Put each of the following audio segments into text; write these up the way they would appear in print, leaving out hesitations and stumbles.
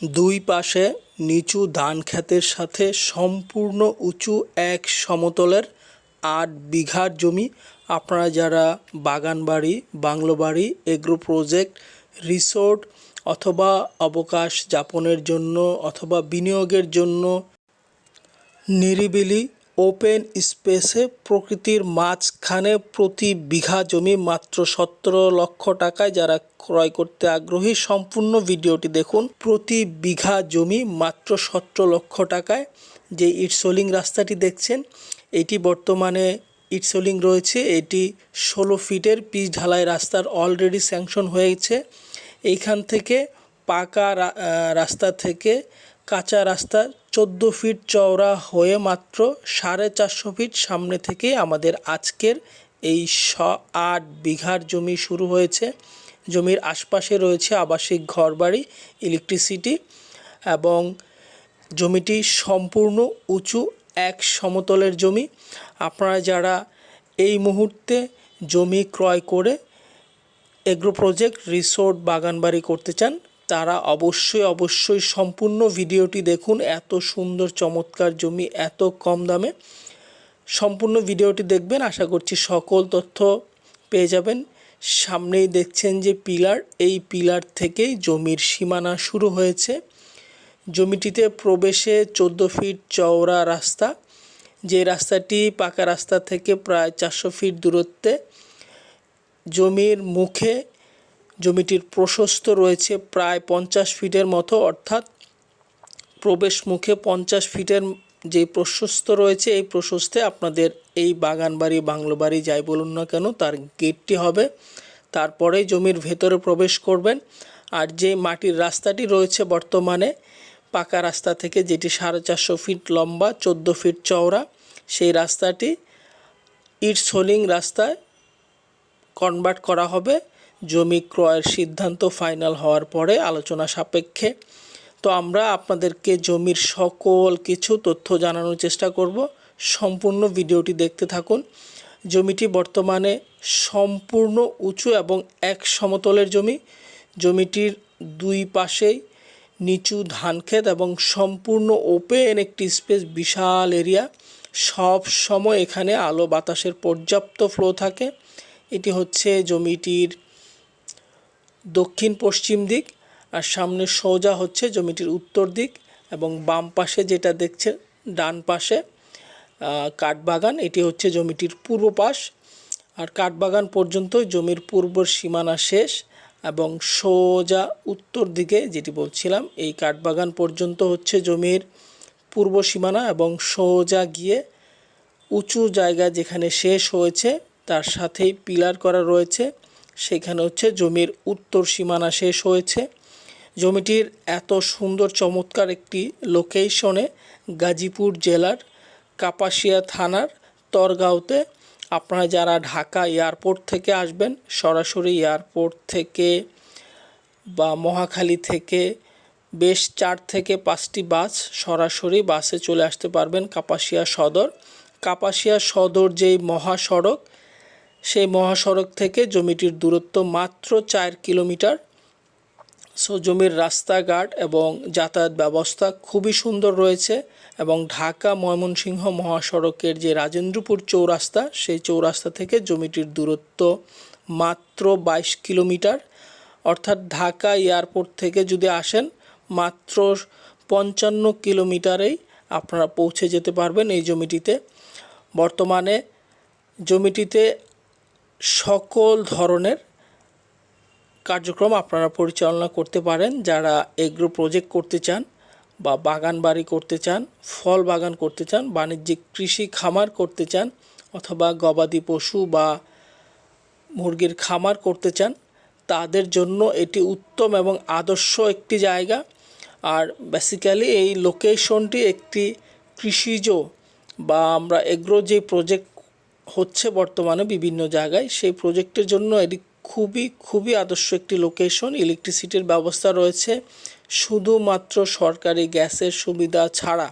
দুই পাশে নিচু ধান ক্ষেতের সাথে সম্পূর্ণ উঁচু এক সমতলের ৮ বিঘার জমি। আপনারা যারা বাগান বাড়ি, বাংলো বাড়ি, এগ্রো প্রজেক্ট, রিসোর্ট অথবা অবকাশ যাপনের জন্য অথবা বিনিয়োগের জন্য নিরিবিলি ওপেন স্পেসে প্রকৃতির মাঝখানে প্রতি বিঘা জমি মাত্র ১৭ লক্ষ টাকায় যারা ক্রয় করতে আগ্রহী সম্পূর্ণ ভিডিওটি দেখুন। প্রতি বিঘা জমি মাত্র ১৭ লক্ষ টাকায়। যে ইটসোলিং রাস্তাটি দেখছেন এটি বর্তমানে ইটসোলিং রয়েছে। এটি ১৬ ফিটের পিচ ঢালাই রাস্তার অলরেডি স্যাংশন হয়েছে। এইখান থেকে পাকা রাস্তা থেকে কাঁচা রাস্তা ১৪ ফিট চওড়া হয়ে মাত্র ৪৫০ ফিট সামনে থেকে আমাদের আজকের এই ৮ বিঘার জমি শুরু হয়েছে। জমির আশপাশে রয়েছে আবাসিক ঘরবাড়ি, ইলেকট্রিসিটি এবং জমিটি সম্পূর্ণ উঁচু এক সমতলের জমি। আপনারা যারা এই মুহূর্তে জমি ক্রয় করে এগ্রো প্রজেক্ট, রিসোর্ট, বাগানবাড়ি করতে চান তারা অবশ্যই সম্পূর্ণ ভিডিওটি দেখুন। এত সুন্দর চমৎকার জমি এত কম দামে সম্পূর্ণ ভিডিওটি দেখবেন। আশা করছি সকল তথ্য পেয়ে যাবেন। সামনেই দেখছেন যে পিলার, এই পিলার থেকেই জমির সীমানা শুরু হয়েছে। জমিটিতে প্রবেশে ১৪ ফিট চওড়া রাস্তা, যে রাস্তাটি পাকা রাস্তা থেকে প্রায় ৪০০ ফিট দূরত্বে। জমির মুখে জমিটির প্রশস্ত রয়েছে প্রায় ৫০ ফিটের মতো, অর্থাৎ প্রবেশ মুখে ৫০ ফিটের যে প্রশস্ত রয়েছে এই প্রশস্তে আপনাদের এই বাগান বাড়ি, বাংলো বাড়ি যাই বলুন না কেন তার গেটটি হবে। তারপরেই জমির ভেতরে প্রবেশ করবেন। আর যে মাটির রাস্তাটি রয়েছে বর্তমানে পাকা রাস্তা থেকে, যেটি ৪৫০ ফিট লম্বা, ১৪ ফিট চওড়া, সেই রাস্তাটি ইটসোলিং রাস্তায় কনভার্ট করা হবে জমি ক্রয়ের সিদ্ধান্ত ফাইনাল হওয়ার পরে আলোচনা সাপেক্ষে। তো আমরা আপনাদেরকে জমির সকল কিছু তথ্য জানানোর চেষ্টা করব। সম্পূর্ণ ভিডিওটি দেখতে থাকুন। জমিটি বর্তমানে সম্পূর্ণ উঁচু এবং এক সমতলের জমি। জমিটির দুই পাশেই নিচু ধান ক্ষেত এবং সম্পূর্ণ ওপেন একটি স্পেস, বিশাল এরিয়া। সব সময় এখানে আলো বাতাসের পর্যাপ্ত ফ্লো থাকে। এটি হচ্ছে জমিটির দক্ষিণ পশ্চিম দিক, আর সামনে সোজা হচ্ছে জমিটির উত্তর দিক এবং বাম পাশে যেটা দেখছে ডান পাশে কাঠবাগান, এটি হচ্ছে জমিটির পূর্ব পাশ। আর কাঠবাগান পর্যন্ত জমির পূর্ব সীমানা শেষ এবং সোজা উত্তর দিকে যেটি বলছিলাম এই কাঠবাগান পর্যন্ত হচ্ছে জমির পূর্ব সীমানা এবং সোজা গিয়ে উঁচু জায়গা যেখানে শেষ হয়েছে তার সাথেই পিলার করা রয়েছে, সেখানে হচ্ছে জমির উত্তর সীমানা শেষ হয়েছে। জমিটির এত সুন্দর চমৎকার একটি লোকেশনে গাজীপুর জেলার কাপাসিয়া থানার তরগাঁওতে। আপনারা যারা ঢাকা এয়ারপোর্ট থেকে আসবেন, সরাসরি এয়ারপোর্ট থেকে বা মহাখালী থেকে বেশ ৪ থেকে ৫টি বাস সরাসরি বাসে চলে আসতে পারবেন কাপাসিয়া সদর। কাপাসিয়া সদর যেই মহাসড়ক, সেই মহাসড়ক থেকে জমিটির দূরত্ব মাত্র ৪ কিলোমিটার। সো জমির রাস্তাঘাট এবং যাতায়াত ব্যবস্থা খুবই সুন্দর রয়েছে এবং ঢাকা ময়মনসিংহ মহাসড়কের যে রাজেন্দ্রপুর চৌরাস্তা, সেই চৌরাস্তা থেকে জমিটির দূরত্ব মাত্র ২২ কিলোমিটার। অর্থাৎ ঢাকা এয়ারপোর্ট থেকে যদি আসেন মাত্র ৫৫ কিলোমিটারেই আপনারা পৌঁছে যেতে পারবেন এই জমিটিতে। বর্তমানে জমিটিতে সকল ধরনের কার্যক্রম আপনারা পরিচালনা করতে পারেন। যারা এগ্রো প্রজেক্ট করতে চান বা বাগান বাড়ি করতে চান, ফল বাগান করতে চান, বাণিজ্যিক কৃষি খামার করতে চান অথবা গবাদি পশু বা মুরগির খামার করতে চান, তাদের জন্য এটি উত্তম এবং আদর্শ একটি জায়গা। আর বেসিক্যালি এই লোকেশনটি একটি কৃষিজ বা আমরা এগ্রো যে প্রজেক্ট হচ্ছে বর্তমানে বিভিন্ন জায়গায়, সেই প্রজেক্টের জন্য এটি খুবই আদর্শ একটি লোকেশন। ইলেকট্রিসিটির ব্যবস্থা রয়েছে, শুধুমাত্র সরকারি গ্যাসের সুবিধা ছাড়া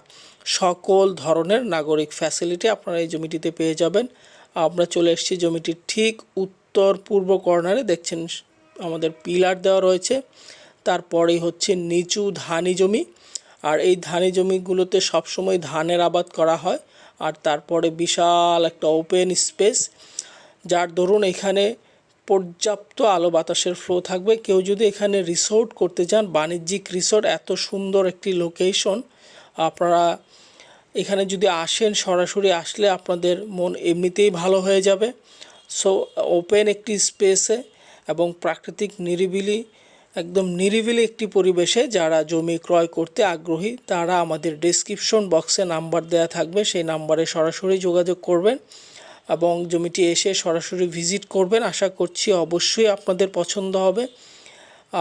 সকল ধরনের নাগরিক ফ্যাসিলিটি আপনারা এই জমিটিতে পেয়ে যাবেন। আমরা চলে এসেছি জমিটির ঠিক উত্তর পূর্ব কর্নারে, দেখছেন আমাদের পিলার দেওয়া রয়েছে, তারপরেই হচ্ছে নিচু ধানি জমি। আর এই ধানি জমিগুলোতে সবসময় ধানের আবাদ করা হয়। আর তারপরে বিশাল একটা ওপেন স্পেস, যার দরুন এখানে পর্যাপ্ত আলো বাতাসের ফ্লো থাকবে। কেউ যদি এখানে রিসোর্ট করতে চান, বাণিজ্যিক রিসোর্ট, এত সুন্দর একটি লোকেশন, আপনারা এখানে যদি আসেন, সরাসরি আসলে আপনাদের মন এমনিতেই ভালো হয়ে যাবে। সো ওপেন একটি স্পেসে এবং প্রাকৃতিক নিরিবিলি, একদম নিরিবিলি একটি পরিবেশে যারা জমি ক্রয় করতে আগ্রহী তারা আমাদের ডেসক্রিপশন বক্সে নাম্বার দেওয়া থাকবে, সেই নাম্বারে সরাসরি যোগাযোগ করবেন এবং জমিটি এসে সরাসরি ভিজিট করবেন। আশা করছি অবশ্যই আপনাদের পছন্দ হবে।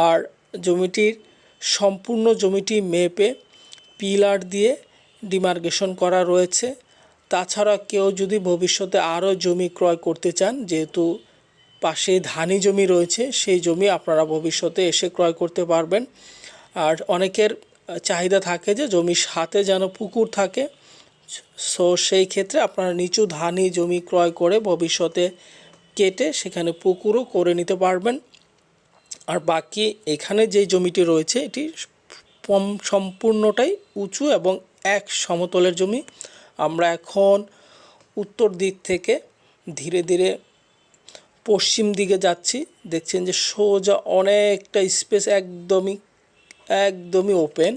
আর সম্পূর্ণ জমিটি মেপে পিলার দিয়ে ডিমার্কেশন করা রয়েছে। তাছাড়া কেউ যদি ভবিষ্যতে আরও জমি ক্রয় করতে চান, যেহেতু পাশে ধানি জমি রয়েছে, সেই জমি আপনারা ভবিষ্যতে এসে ক্রয় করতে পারবেন। আর অনেকের চাহিদা থাকে যে জমির সাথে যেন পুকুর থাকে, সো সেই ক্ষেত্রে আপনারা নিচু ধানি জমি ক্রয় করে ভবিষ্যতে কেটে সেখানে পুকুরও করে নিতে পারবেন। আর বাকি এখানে যে জমিটি রয়েছে এটি সম্পূর্ণটাই উঁচু এবং এক সমতলের জমি। আমরা এখন উত্তর দিক থেকে ধীরে ধীরে পশ্চিম দিকে যাচ্ছি। দেখছেন যে সোজা অনেকটা স্পেস, একদমই ওপেন।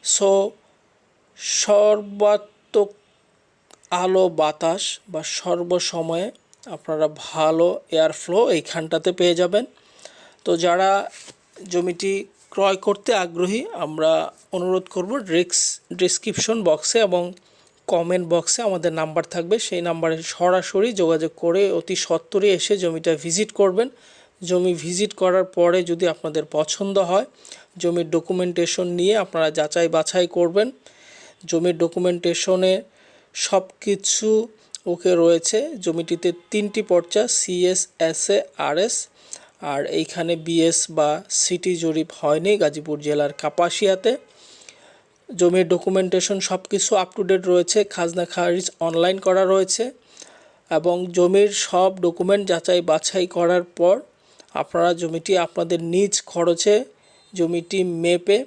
সো সর্বাত্মক আলো বাতাস বা সর্বসময়ে আপনারা ভালো এয়ার ফ্লো এইখানটাতে পেয়ে যাবেন। তো যারা জমিটি ক্রয় করতে আগ্রহী, আমরা অনুরোধ করব ডেসক্রিপশন বক্সে এবং কমেন্ট বক্সে আমাদের নাম্বার থাকবে, সেই নাম্বারে সরাসরি যোগাযোগ করে অতি সত্বরই এসে জমিটা ভিজিট করবেন। জমি ভিজিট করার পরে যদি আপনাদের পছন্দ হয়, জমির ডকুমেন্টেশন নিয়ে আপনারা যাচাই বাছাই করবেন। জমির ডকুমেন্টেশনে সব কিছু ওকে রয়েছে। জমিটিতে 3টি পর্চা, CS, SA, RS, আর এইখানে BS বা সিটি জরিপ হয়নি গাজীপুর জেলার কাপাসিয়াতে। জমির ডকুমেন্টেশন সব কিছু আপ টু ডেট রয়েছে, খাজনা খারিজ অনলাইন করা রয়েছে এবং জমির সব ডকুমেন্ট যাচাই বাছাই করার পর আপনারা জমিটি আপনাদের নিজ খরচে জমিটি মেপে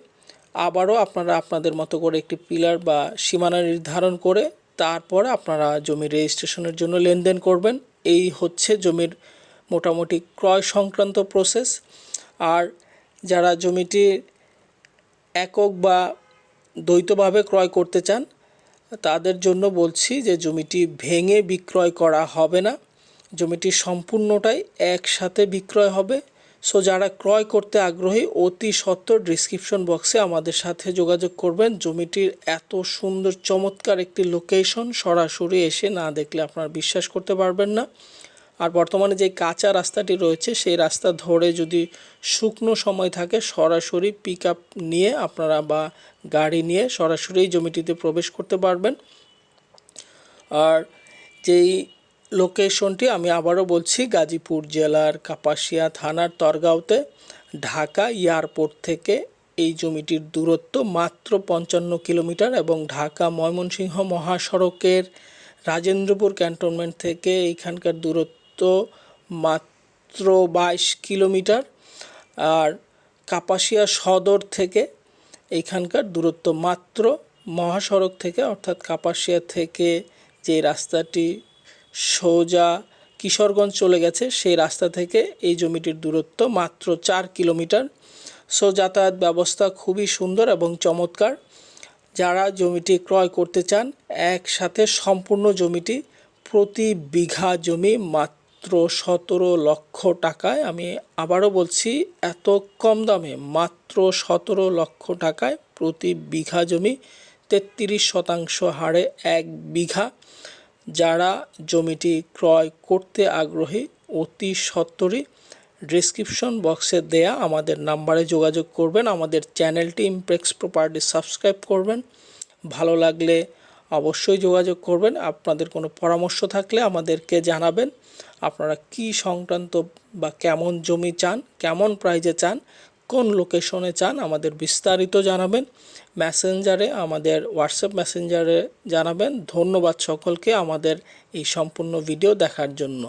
আবারও আপনারা আপনাদের মতো করে একটি পিলার বা সীমানা নির্ধারণ করে তারপরে আপনারা জমি রেজিস্ট্রেশনের জন্য লেনদেন করবেন। এই হচ্ছে জমির মোটামুটি ক্রয় সংক্রান্ত প্রসেস। আর যারা জমিটি একক বা দ্বৈতভাবে ক্রয় করতে চান তাদের জন্য বলছি যে জমিটি ভেঙে বিক্রয় করা হবে না, জমিটি সম্পূর্ণটাই একসাথে বিক্রয় হবে। সো যারা ক্রয় করতে আগ্রহী অতি সত্বর ডেসক্রিপশন বক্সে আমাদের সাথে যোগাযোগ করবেন। জমিটির এত সুন্দর চমৎকার একটি লোকেশন, সরাসরি এসে না দেখলে আপনারা বিশ্বাস করতে পারবেন না। আর বর্তমানে যে কাঁচা রাস্তাটি রয়েছে সেই রাস্তা ধরে যদি শুকনো সময় থাকে সরাসরি পিক আপ নিয়ে আপনারা বা গাড়ি নিয়ে সরাসরি জমিটিতে প্রবেশ করতে পারবেন। আর যেই লোকেশনটি আমি আবারও বলছি, গাজীপুর জেলার কাপাসিয়া থানার তরগাঁওতে। ঢাকা এয়ারপোর্ট থেকে এই জমিটির দূরত্ব মাত্র 55 কিলোমিটার এবং ঢাকা ময়মনসিংহ মহাসড়কের রাজেন্দ্রপুর ক্যান্টনমেন্ট থেকে এইখানকার দূরত্ব মাত্র 22 কিলোমিটার। আর কাপাসিয়া সদর থেকে এইখানকার দূরত্ব মাত্র মহাসড়ক থেকে, অর্থাৎ কাপাসিয়া থেকে যে রাস্তাটি সোজা কিশোরগঞ্জ চলে গেছে সেই রাস্তা থেকে এই জমিটির দূরত্ব মাত্র 4 কিলোমিটার। সো যাতায়াত ব্যবস্থা খুবই সুন্দর এবং চমৎকার। যারা জমিটি ক্রয় করতে চান একসাথে সম্পূর্ণ জমিটি, প্রতি বিঘা জমি মাত্র 17 লক্ষ টাকায়, আমি আবারও বলছি এত কম দামে মাত্র 17 লক্ষ টাকায় প্রতি বিঘা জমি, 33% হারে 1 বিঘা। যারা জমিটি ক্রয় করতে আগ্রহী অতি সত্বরই ডেসক্রিপশন বক্সে দেয়া আমাদের নাম্বারে যোগাযোগ করবেন। আমাদের চ্যানেলটি ইমপ্রেক্স প্রপার্টি সাবস্ক্রাইব করবেন। ভালো লাগলে অবশ্যই যোগাযোগ করবেন। আপনাদের কোনো পরামর্শ থাকলে আমাদেরকে জানাবেন। আপনারা কি সংক্রান্ত বা কেমন জমি চান, কেমন প্রাইজে চান, কোন লোকেশনে চান আমাদের বিস্তারিত জানাবেন। মেসেঞ্জারে, আমাদের হোয়াটসঅ্যাপ মেসেঞ্জারে জানাবেন। ধন্যবাদ সকলকে আমাদের এই সম্পূর্ণ ভিডিও দেখার জন্য।